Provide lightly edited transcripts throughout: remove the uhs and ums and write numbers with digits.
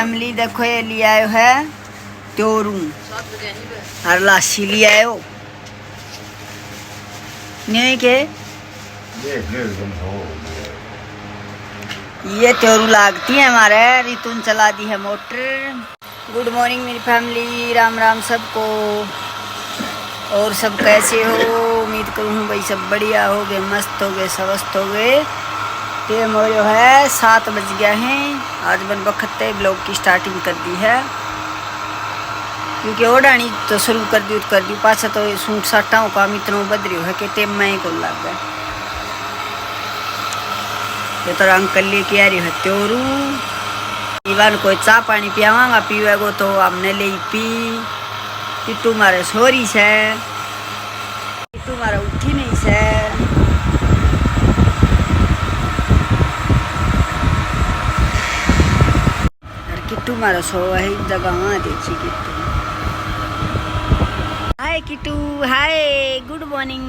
Family देखो ये लिया है त्योरू और लाशी लिया है वो नहीं के ये त्योरू लागती है हमारे। रितुन चला दी है मोटर। गुड मॉर्निंग मेरी फैमिली, राम राम सबको। और सब कैसे हो? उम्मीद करूँ भाई सब बढ़िया हो गए, मस्त हो गए, स्वस्थ हो गए। ये जो है 7 बज गया है। आज बन बखते ब्लॉग की स्टार्टिंग कर दी है क्योंकि ओढ़ानी तो शुरू कर दी पाछा तो सूट साटाओं काम इतना बद रही है कि टेम में को लग गया। ये तो अंकल लेके आ रही है त्योरू। इवन कोई चाह पानी पियावांगा पीवेगो तो हमने ले पी। किट्टू मारे सोरी से, किट्टू मारा उठी नहीं से। किट्टू मारा सो है जगह वहाँ देखी किट्टू। हाय किट्टू, हाय गुड मॉर्निंग।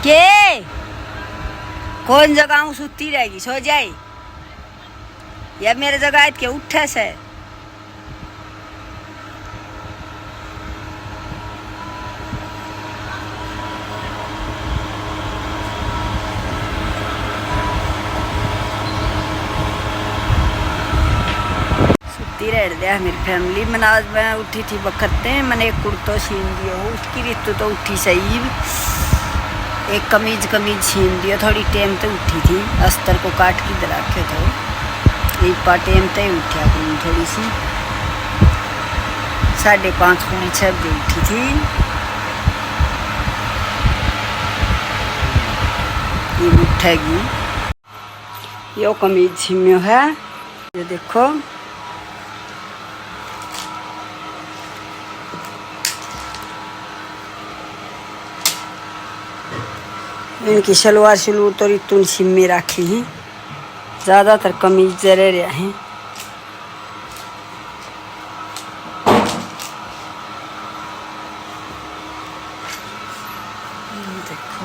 के कौन जगह सुती रहेगी, सो जाए या मेरे जगह के उठे से। रह दिया मेरी फैमिली। मैं आज मैं उठी थी बखते, मैंने एक कुर्तो सीन दिया हो उसकी रितु तो उठी सही। एक कमीज सीन दिया, थोड़ी टाइम तो उठी थी। अस्तर को काट के इधर रखे थे, एक पार टाइम तो उठा करूँ थोड़ी सी। 5:30 पूरी 6 बजे उठी थी। ये उठेगी। यो कमीज सीमियो है, ये देखो। इनकी सलवार सलूर तो रितुन सिम में रखी है, ज़्यादातर कमीज जरे रहे हैं। देखो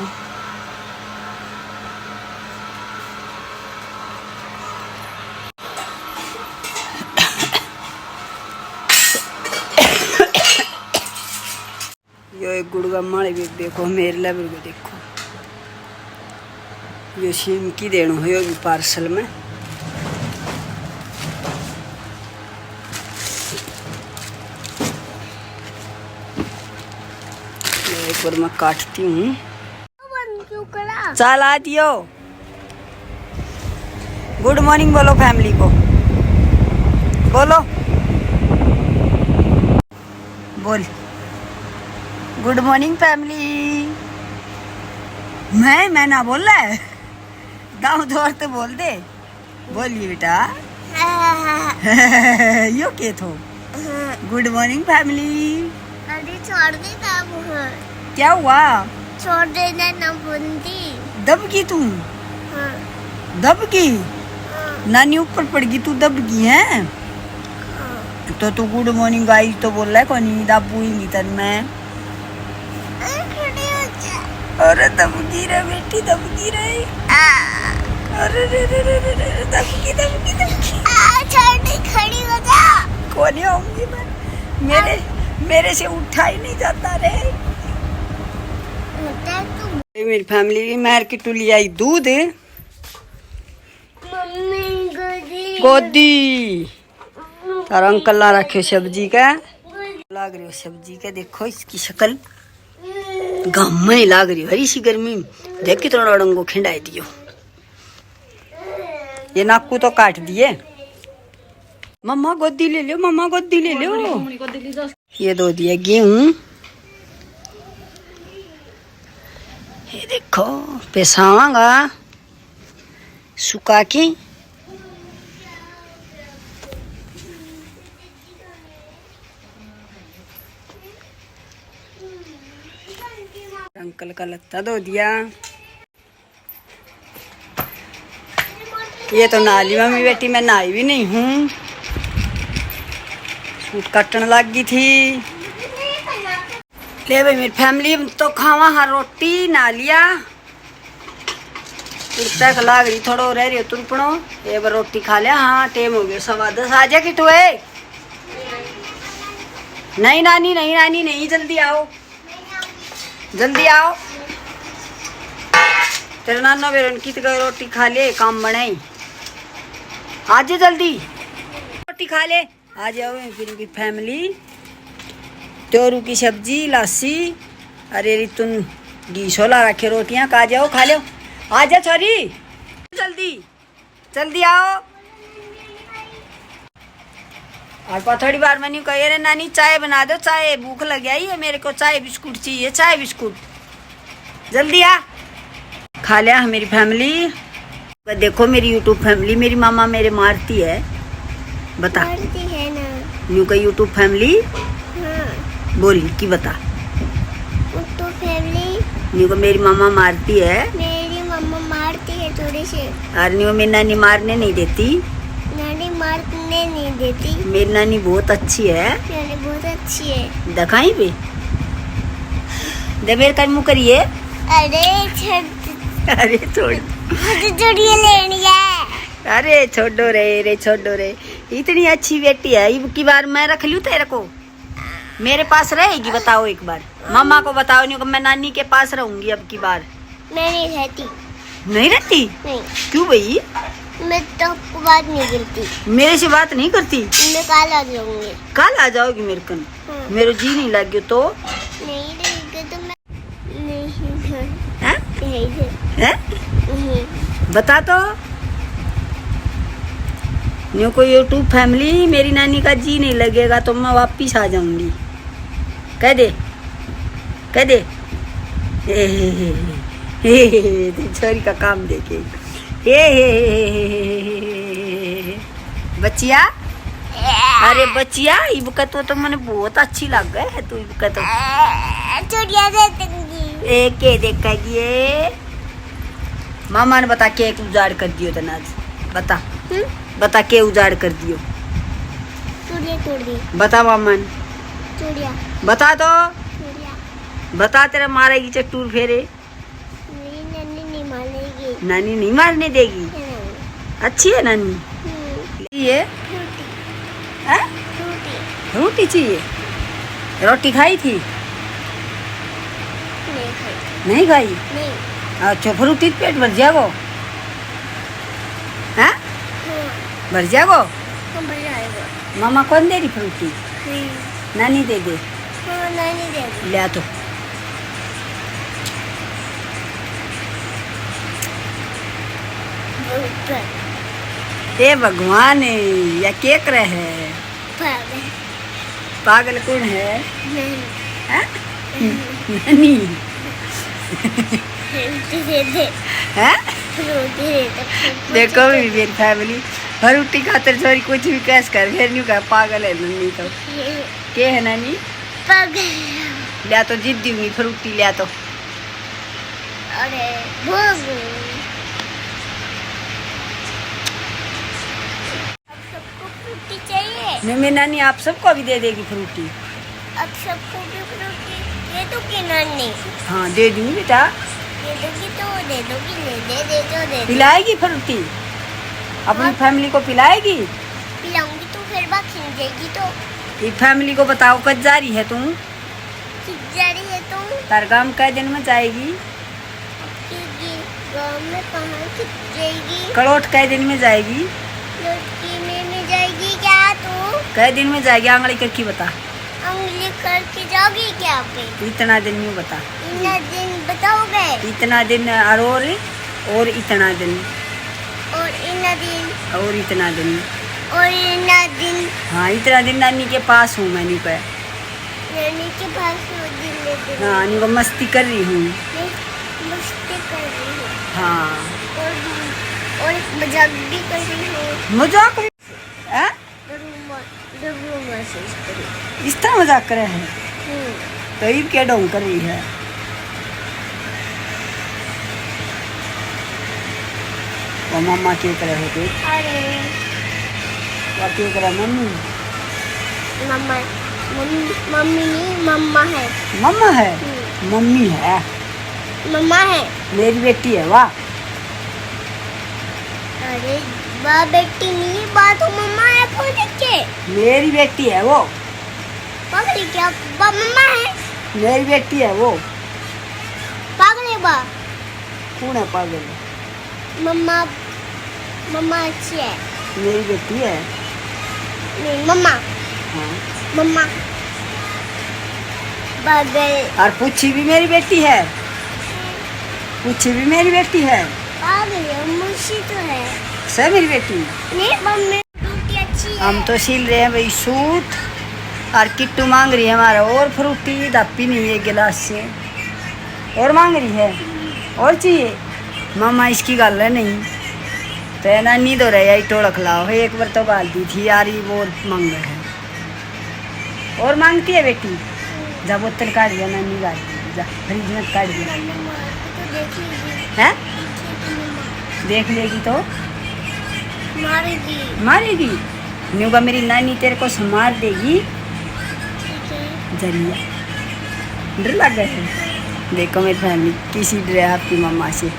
यो एक गुड़गा माड़ी भी देखो, मेरे लेवल को देखो। ये सिम की देनो है योगी पार्सल में। एक बार मैं काटती हूँ। चला दियो। गुड मॉर्निंग बोलो फैमिली को, बोलो बोल गुड मॉर्निंग फैमिली। मैं ना बोल रहा है, दाऊ जोर तो बोल दे। बोलिए बेटा। यो के थो गुड मॉर्निंग फैमिली। अरे छोड़ दे तब। क्या हुआ? छोड़ देना ना बुंदी। दबगी तू? दबगी? नानी ऊपर पड़ गई, तू दबगी है? तो तू गुड मॉर्निंग गाइस तो बोल रहा है कौन? दाबू ही तन मैं। अरे दबगी रे बेटी, दबगी रे। अरे रे रे रे रे रे दबगी। छोड़ खड़ी हो जा। कौन आऊंगी मैं? मेरे से उठा ही नहीं जाता रे। मेरी फैमिली मार के टुली आई दूध। मम्मी गोदी तारा अंकल ला रखे सब्जी का। लाग रही हो सब्जी का, देखो इसकी शक्ल गाँव में लाग रही हो। हरी सी गर्मी देख के थोड़ा डंगो खिंडाई दियो। ये नाकू तो काट दिए। मम्मा गोदी ले लो, मम्मा गोदी ले लो। ये दो दिया गेहूं। ये देखो पेसावांगा सुखा के। अंकल का लत्ता धो दिया। ये तो नाली मम्मी बेटी, मैं नहाई भी नहीं हूँ। सूट काटने लग गई थी। ले भाई मेरी फैमिली तो खावा हाँ रोटी ना लिया। कुर्ता का लाग रही थोड़ो रह रही तुरपणो एक बार रोटी खा लिया। हाँ टेम हो गया 10:15 आ जा किटू है। नहीं नानी नहीं नानी नहीं जल्दी आओ जल्दी आओ। तेरा नाना बेरन की तो रोटी खा ले काम बनाई आज जल्दी रोटी खा ले। आ जाओ फिर की फैमिली त्योरू की सब्जी लस्सी। अरे रितुन घी छोला रखे रोटियां खा जाओ खा लो। आ जा छोरी जल्दी जल्दी आओ। और थोड़ी बार मैंने कही अरे नानी चाय बना दो चाय भूख लग गई है मेरे को चाय बिस्कुट चाहिए चाय बिस्कुट जल्दी आ। खा लिया मेरी फैमिली। देखो मेरी यूट्यूब फैमिली मेरी मामा मेरे मारती है बता मारती है ना न्यू का यूट्यूब फैमिली हाँ बोली कि बता तो फैमिली न्यू को मेरी मामा मारती है। मेरी मम्मा मारती है थोड़ी सी और न्यू मेरी नानी मारने नहीं देती। नानी मारने नहीं देती। मेरी नानी बहुत अच्छी है। नानी बहुत अच्छी है। दिखाई भी दे मेरे कर मुँह करिए। अरे अरे छोड़ चुड़िया लेनी है। अरे छोड़ो रे इतनी अच्छी बेटी है अब की बार मैं रख लूं तेरे को मेरे पास रहेगी बताओ एक बार मामा को बताओ नहीं मैं नानी के पास रहूंगी अब की बार। मैं नहीं रहती। नहीं रहती नहीं क्यों भाई मैं तो आपको बात नहीं करती। मेरे से बात नहीं करती। मैं कल आ जाऊंगी। कल आ जाओगी मेरे कन हाँ। मेरे जी नहीं लग गयो तो नहीं रहेगा तो मैं नहीं हैं? हैं? नहीं बता तो न्यू को यूट्यूब फैमिली मेरी नानी का जी नहीं लगेगा तो मैं वापिस आ जाऊंगी कह दे कह दे। छोरी का काम देखे बचिया। अरे बचिया इबका तो मैंने बहुत अच्छी लग गए है तू इबका तो चुड़िया दे दूंगी। एक के देखेगी ये मामा ने बता के एक उजाड़ कर दियो तना बता बता के उजाड़ कर दियो चुड़िया तोड़ दी। बता मामा ने चुड़िया बता तो चुड़िया बता तेरा मारेगी चट्टूर फेरे। मेरी नानी नहीं मारेगी। नानी नहीं मारने देगी। अच्छी है नानी। ये रोटी हैं? रोटी रोटी चाहिए रोटी खाई थी नहीं खाई। नहीं खाई। नहीं अच्छा फ्रूटी पेट भर जाएगो हैं हाँ भर जाएगो। हम भर जाएगा। मामा कौन दे रही फ्रूटी नानी दे दे हाँ नानी दे दी। ले तो ए भगवान या के करे है पागल कौन है नहीं हैं? नानी रोटी दे दे। हैं? रोटी दे दे। देखो भी मेरी फैमिली फ्रूटी खातर छोरी कुछ भी कैस कर फिर नहीं कहा पागल है नन्नी तो के है नानी पागल। लिया तो जिद दूंगी फ्रूटी लिया तो अरे भोग अब सबको फ्रूटी चाहिए। नहीं मेरी नानी आप सबको भी दे देगी फ्रूटी। अब सबको भी फ्रूटी दे दूंगी नानी। हाँ दे दूंगी बेटा दे दोगी तो दे दोगी नहीं दे तो दे दो। पिलाएगी फ्रूटी अपनी फैमिली को पिलाएगी। पिलाऊंगी तो फिर बात खिल जाएगी तो ये फैमिली को बताओ कब जा रही है तू खिल जा रही है तो तार गाँव कै दिन में जाएगी क्योंकि गाँव में कहाँ खिल जाएगी। कड़ोट कै दिन में जाएगी लड़की में जाएगी क्या तू। कै दिन में जाएगी आंगली करके बता उंगली करके जाओगी क्या पे। इतना दिन में बता इतना दिन बताओगे इतना दिन और इतना दिन और इतना दिन और इतना दिन और इतना दिन हाँ इतना दिन नानी के पास हूँ मैंने पे नानी के पास वो दिन ले दिन हाँ नानी को मस्ती कर रही हूँ। मैं मस्ती कर रही हूँ हाँ और मजाक भी कर रही हूँ। मजाक हैं? डब्लू मैसेज करी। इस तरह मजाक करे हैं तो ये क्या डोंग कर रही है। वो मम्मा क्या करे होते अरे वो क्या करे मम्मी मम्मा मम्मी नहीं मम्मा है। मम्मा है मम्मी है मम्मा है मेरी बेटी है वाह अरे बा बेटी नहीं, बा तो मम्मा है फोटो के। मेरी बेटी है वो। पागल क्या? बा मम्मा है। मेरी बेटी है वो। पागल है बा। कौन है पागल? मम्मा, मम्मा अच्छी है। मेरी बेटी है। नहीं मम्मा, हाँ। मम्मा पागल। और पूछी भी मेरी बेटी है। पूछी भी मेरी बेटी है। पागल है, मुझे तो है। सब मेरी बेटी। नहीं मम्मी रोटी अच्छी है। हम तो सिल रहे हैं भाई सूट, और किट्टू मांग रही है हमारा और फ्रूटी, धप्पी नहीं है गिलास से, और मांग रही है और चाहिए। मामा इसकी गल है नहीं तो नानी तो रहे आई टोड़क लाओ, एक बार तो गाल दी थी यार, ये वो मांग है और मांगती है बेटी। जा बोतल काट दिया नानी, गाल दी जा, फ्रिज में काट दिया तो देख लीजिए। है। देख लेगी तो मारेगी। मारेगी। न्यूगा मेरी नानी तेरे को संभाल देगी। ठीक है। जरिया डर लग गए है। देखो मेरी फैमिली किसी डर है आपकी मम्मा से,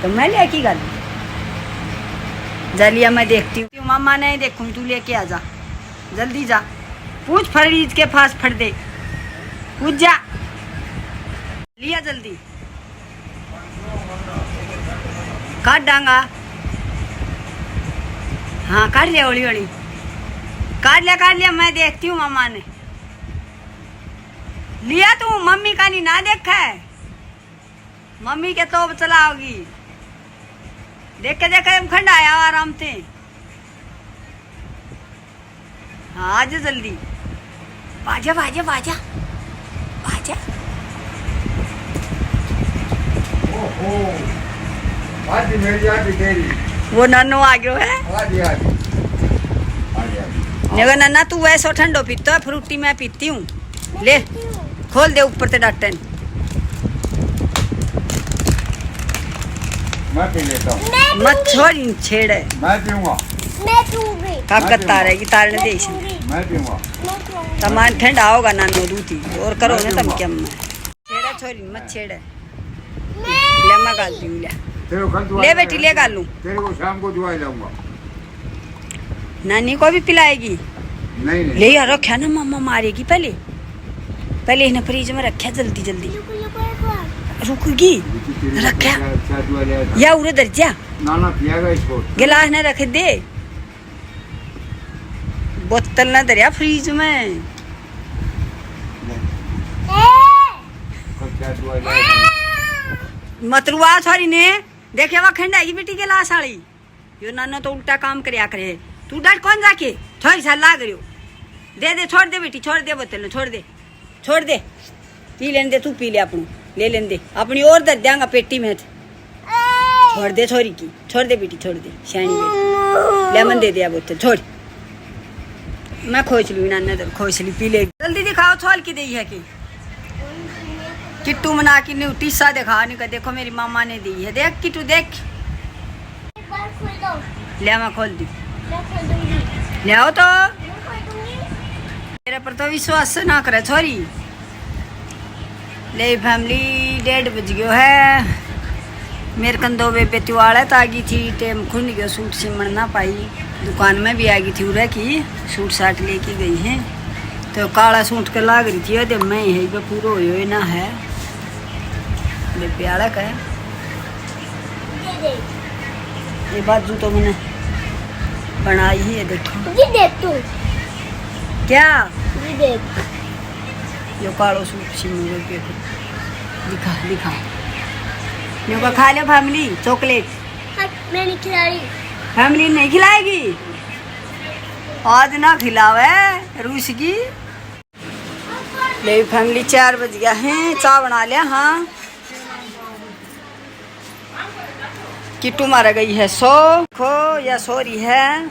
तो मैं लेके गल जलिया मैं देखती हूँ। मम्मा नहीं देखूँ, तू लेके आ जा, जल्दी जा, पूछ फरीज के पास फट दे, पूछ जा, लिया जल्दी, काट डांगा। हाँ काट लिया, हौली हौली काट लिया, मैं देखती हूँ। मम्मा ने लिया, तू मम्मी का नहीं ना देखा है, मम्मी के तो चलाओगी। देख के खंड आया आराम से। हाँ आजा जल्दी, बाजा बाजा बाजा बाजा। आजी मेरी आजी तेरी। वो नन्नू आ गयो है। आजी आजी देखो नन्ना, तू वैसो ठंडो पीता है, फ्रूटी मैं पीती हूँ। ले खोल दे ऊपर से डटन। मैं पी लेता हूँ। मत छोड़ छेड़े, मैं पीऊंगा। मैं पीऊंगी। ताकत तारेगी तारने दे। मैं पीऊंगा। मैं पीऊंगी। तमान ठंडा होगा नानो दूती और करो ना तम क्या मैं छेड़ा छोरी मत छेड़े। ले मैं गाल दूँ, ले तेरे को कल ले बेटी, ले गाल लूँ। तेरे को शाम को दुआ लाऊंगा। नानी को भी पिलाएगी। नहीं नहीं ले यार रखा ना, मम्मा मारेगी। पहले इन्हें फ्रिज में रखा, जल्दी जल्दी रुकेगी। रखा या उरे दर्जा नाना पियागा इसको। गिलास न रख दे, बोतल न दरिया फ्रिज में। कल क्या दुआ लाएगा। मतरुआ छोरी ने देखे वह खंडाई बेटी गिलास वाली। यो नानो तो उल्टा काम करया करे। तू डर कौन जाके छोरी सा लाग रही हो। दे छोड़ दे बेटी, छोड़ दे बोतल, छोड़ दे पी लेने दे, तू पी ले अपनू, ले लेने दे अपनी और दर देंगा पेटी में। छोड़ दे छोरी की, छोड़ दे बेटी, छोड़ दे शानी बेटी। लेमन दे दिया बोतल, छोड़। मैं खोज लू नाना, दर खोज ली, पी ले जल्दी। दिखाओ छोल की दी है कि किट्टू मना की न्यू टीसा दिखा नहीं कर। देखो मेरी मामा ने दी है, देख किट्टू देख। ले मैं खोल दी, ले आओ तो। मेरे पर तो विश्वास ना करे छोरी। ले फैमिली 1:30 बज गयो है। मेरे कंदो बेबे त्योहार तागी थी, टेम खुल गयो, सूट सिमण ना पाई। दुकान में भी आ गई थी उरे की, सूट साट लेके गई हैं। तो काला सूट के लाग रही थी, अरे मैं है बे पूरा हो ना है बेबे आला का। ये बाजू तो मैंने बनाई ही है, देखो ये देख तू, क्या ये देख। यो कालो सूट सिमण के दिखा न्यू का खा लो फैमिली चॉकलेट। हट, मैं नहीं खिला रही। फैमिली नहीं खिलाएगी आज, ना खिलावे रूस की। ले फैमिली 4 बज गया है, चाय बना लिया। हाँ किट्टू मारा गई है सो खो या सो रही है,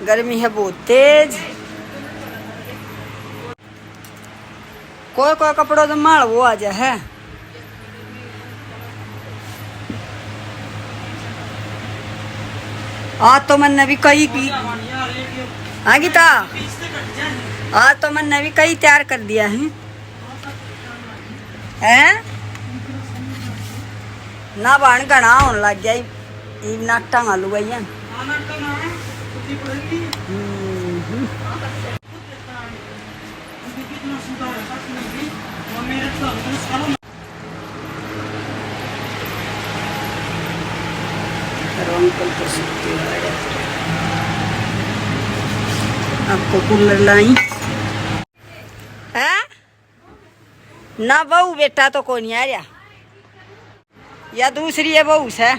गर्मी है बहुत तेज। कोई कपड़ों तो माल वो आ जाए है। आज तो मन ने भी कई की। हाँ गीता, आज तो मन ने भी कई तैयार कर दिया है। हैं ना बाण घना होने लग गया, ये नाटा आलू भैया अंकल को आपको कूलर लाई है ना बहू बेटा तो कौन आ रहा या दूसरी है बहू से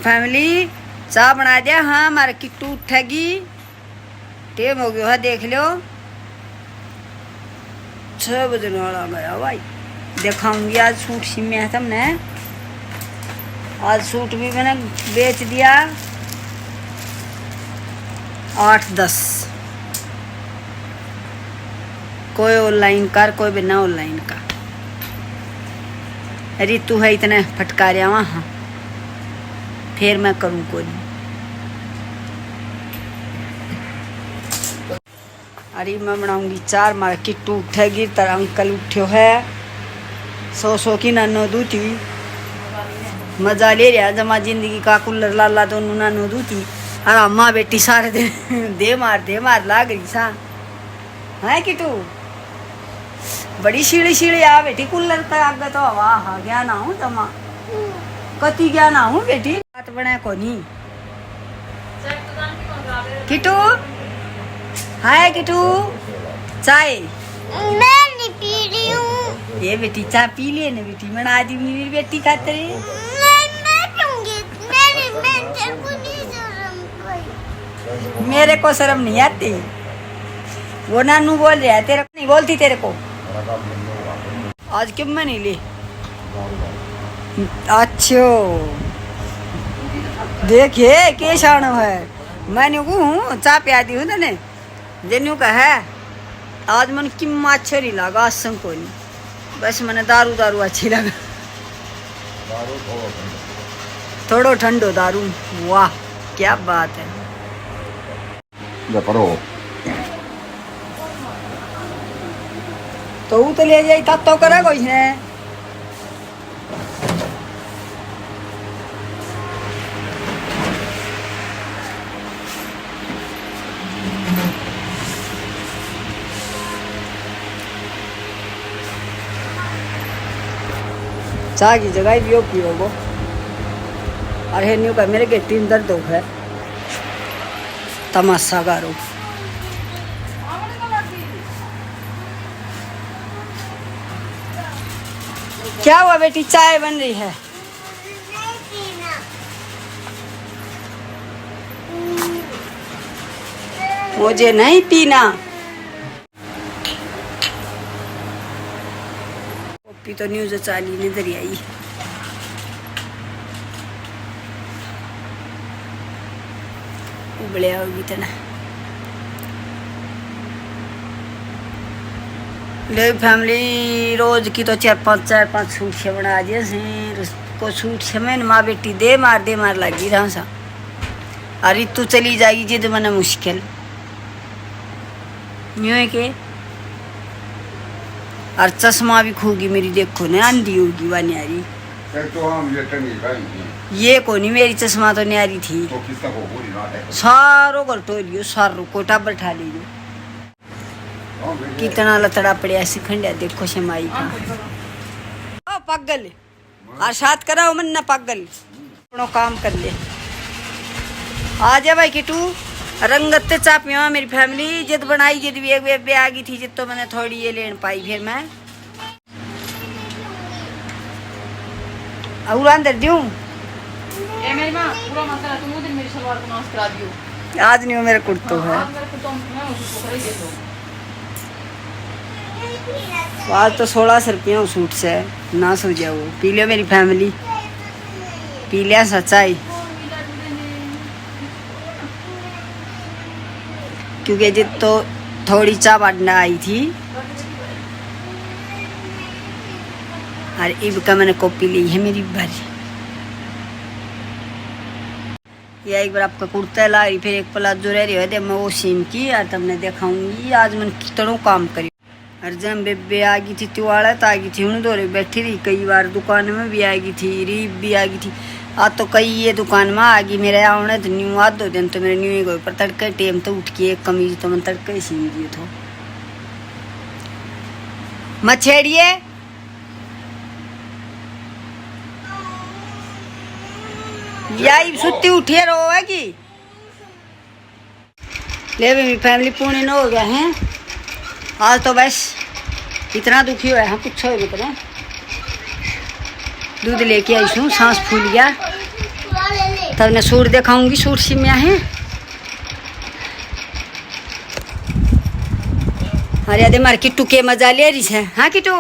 फैमिली चाय बना दिया। हाँ हमारा किट्टू उठेगी टेम हो गया है देख लो 6 बजने वाला गया भाई। दिखाऊंगी आज सूट सिमे है तुमने आज सूट भी मैंने बेच दिया 8-10 कोई ऑनलाइन कर कोई बिना ऑनलाइन का। रितु है इतने फटकारिया वहाँ फिर मैं करूँ कोई अरे मैं बनाऊंगी 4 मार किट्टू उठेगी तर अंकल उठ्यो है 100 की नानो दूती मजा ले रहा जमा जिंदगी का कूलर लाला दोनों नानो दूती अरे अम्मा बेटी सारे दिन दे मार लाग रही सा है किट्टू बड़ी शीड़ी आ बेटी कूलर तक आगे तो हवा हा गया ना हूँ जमा कति गया ना हूँ बेटी बात बना को नहीं किट्टू हाय किट्टू चाय मैं नहीं पी रही हूँ। ये बेटी चाय पी ले ना बेटी मैं आज मेरी बेटी खाते मेरे को शर्म नहीं आती वो नानू बोल रहा है तेरे को नहीं बोलती तेरे को आज क्यों मैं नहीं ले अच्छो देखिए के शान है मैंने हूँ चाय पिया दी हूँ ना जेन्यू का है आज मन कि अच्छा नहीं लगा आज संग को नहीं बस मैंने दारू अच्छी लगा थोड़ो ठंडो दारू वाह क्या बात है तो वो तो ले जाई तब तो करे कोई है चाय की जगह भी पियोगो अरे न्यू का मेरे के तीन दर्द है तमाशा गारो क्या हुआ बेटी चाय बन रही है मुझे नहीं पीना कॉपी तो न्यूज चाली नहीं दरी आई उबले होगी तो ना ले फैमिली रोज की तो 4-5 सूट से बना दिए को सूट से मैं माँ बेटी दे मार लगी रहा सा अरे तू चली जाएगी जिद मना मुश्किल न्यू है के और चश्मा भी खूगी मेरी देखो ना आंधी होगी वानी आ रही तो हम ये को नहीं मेरी चश्मा तो न्यारी थी तो किसका को पूरी रात है सारो गलटो लियो सारो कोटा बैठा लीजिए कितना लतड़ा पड़िया सिखंडिया देखो शमाई का ओ पागल और साथ कराओ मन ना पागल अपनो काम कर ले आ जा भाई किटू रंगत चा पिया मेरी फैमिली जिद बनाई जिद भी एक आ गई थी जिद तो मैंने थोड़ी ये लेन पाई फिर मैं और अंदर दूं ए मेरी मां पूरा मसाला तुम उधर मेरी सलवार को नाश करा दियो आज नहीं मेरे कुर्तो है आज मेरे कुर्तो मैं उसको कर ही दे दो आज तो 1600 रुपया सूट से ना सो जाओ पी लियो मेरी फैमिली पी लिया सच्चाई क्योंकि जित तो थोड़ी चाय बढ़ना आई थी और इब का मैंने कॉपी ली है मेरी भरी या एक बार आपका कुर्ता ला फिर एक प्लाजो रह रही है मैं वो सीम की और तब मैं दिखाऊंगी आज मैंने कितनों काम करी अर्जन बेबे आ गई थी, तिवाड़त आ गई थी, हूँ दो बैठी रही, कई बार दुकान में भी आ गई थी, रीब भी आ गई थी। आज तो कई ये दुकान में आ गई, मेरे आने तो न्यू आज 2 दिन तो मेरे न्यू गए पर तड़के टेम तो उठ के एक कमीज तो मैं तड़के सी दिए तो मछेड़िए याई सुती उठिए रो है कि ले भी मेरी फैमिली पूरी न हो गया है आज तो बस इतना दुखी हुआ है कुछ हो मतलब दूध लेके आई हूँ सांस फूल गया तब मैं सूट दिखाऊंगी सूट सिमिया है अरे अरे मार किट्टू के मजा ले रही है हाँ किट्टू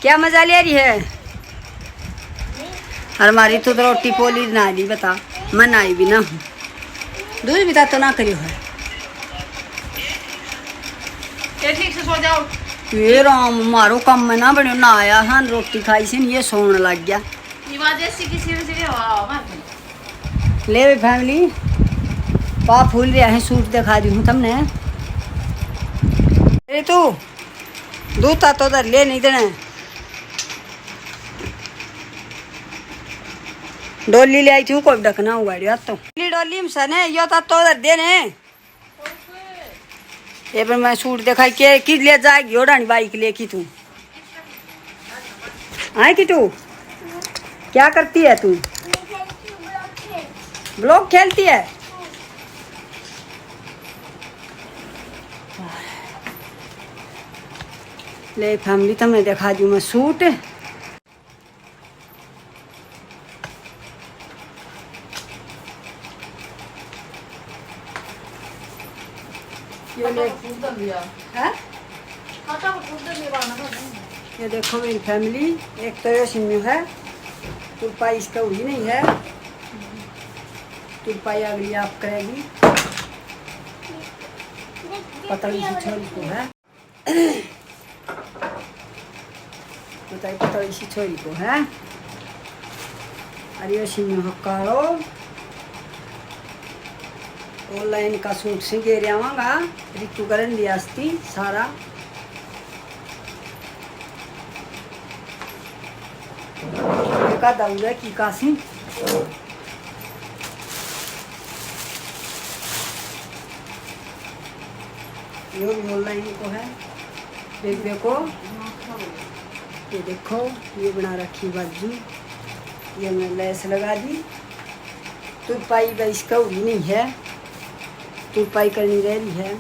क्या मजा ले रही है और हमारी तो रोटी पोली ना दी बता मन आई भी ना हूँ दूध बिता तो ना करियो है ठीक से सो जाओ ये राम मारो कम में ना बनो ना आया हाँ रोटी खाई से ये सोने लग गया ये बात ऐसी किसी ने से वाह मार ले भी फैमिली पा फूल रहा है सूट दिखा दी हूँ तुमने अरे तू दूध ता तो उधर ले नहीं देना डोली ले आई थी कोई ढकना हुआ तो डोली में सने यो ता तो उधर देने ये पर मैं सूट दिखाई के किस ले जाएगी ओढ़ानी बाइक लेकी तू आए कि तू क्या करती है तू ब्लॉक खेलती है ले फैमिली तो मैं दिखा दूँ मैं सूट ये देखो मेरी फैमिली एक तो ये सिम्यू है तुरपाई इसका हुई नहीं है तुरपाई अगली आप करेगी पतली सी छोरी को है बताइए पतली सी छोरी को है अरे ये सिम्यू हकारो ऑनलाइन का सूट से घेरे आवागा रितु करन दिया सारा का दौड़ा की कासी ये भी ऑनलाइन को है देखो ये देखो ये बना रखी बाजू ये मैं लेस लगा दी तुरपाई का इसका हुई नहीं है तुरपाई करनी रह रही है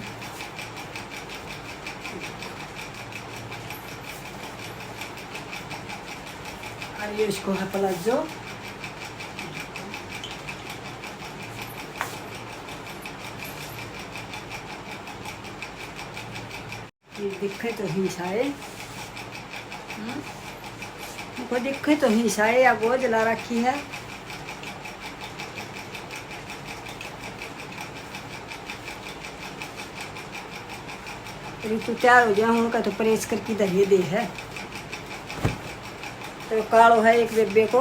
और ये इसको है प्लाजो ये दिखे तो हिंसाए को दिखे तो हिंसाए या वो जला रखी है ऋतु तैयार हो जाए उनका तो प्रेस करके दहिए दे है तो कालो है एक बेबे को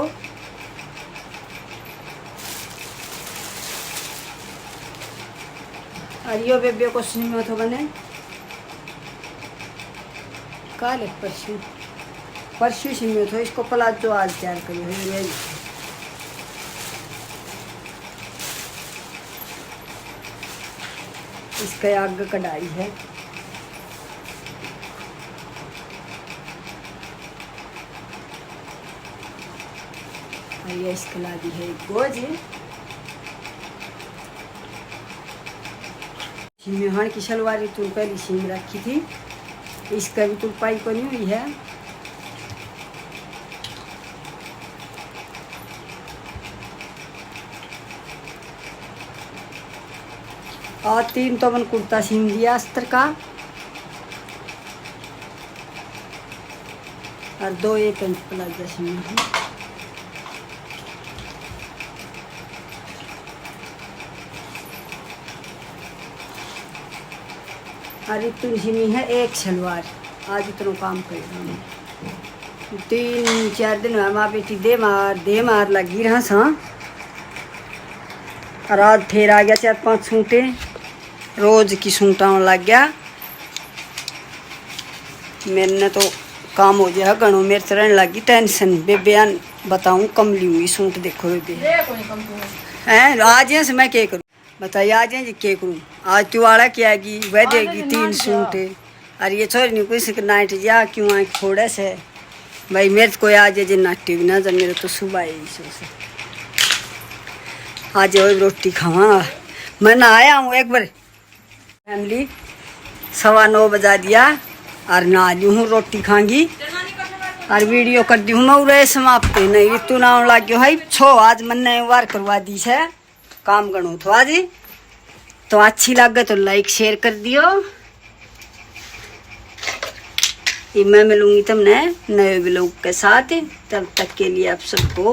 और यो बेबे को सिम तो बने काले परसों सिम तो इसको प्लाजो आज तैयार करिए इसका आग कढ़ाई है ये इसके ला दी है गोज सिमहान की शलवार तुल पहली सीम रखी थी इसका भी तुरपाई को नहीं हुई है और 3 तो मन कुर्ता सीम दिया अस्तर का और 2 1 इंच प्लाजा सीम है अरे तुलसी में है एक शलवार आज इतना काम करेगा 3-4 दिन में माँ बेटी दे मार लगी रहा सा और आज फिर आ गया 4-5 सूटे रोज की सूटा लग गया मैंने तो काम हो जाएगा घणो मेरे तो रहने लगी टेंशन बेबयान बताऊँ कम लूँगी सूट देखो बेबे ये कोई कम तू हैं आज यहाँ से मैं क्या करूँ बताइए आज यहाँ क्या करूँ आज तू वाला क्या आएगी वह देगी 3 सूट अरे ये छोरी नहीं कुछ नाइट जा क्यों आँख फोड़े से भाई मेरे को आज जे नाटी भी ना जब मेरे तो सुबह आई से आज वही रोटी खावा मैं ना आया हूँ एक बार फैमिली 9:15 बजा दिया और ना ली हूँ रोटी खाऊंगी और वीडियो कर दी हूँ मैं उरे समाप्त नहीं ऋतु ना लग गयो है छो आज मन वार करवा दी है काम गणो तो आज तो अच्छी लगे तो लाइक शेयर कर दियो मैं मिलूंगी तुमने नए ब्लॉग के साथ तब तक के लिए आप सबको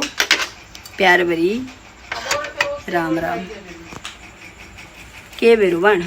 प्यार भरी राम राम के बेरू बन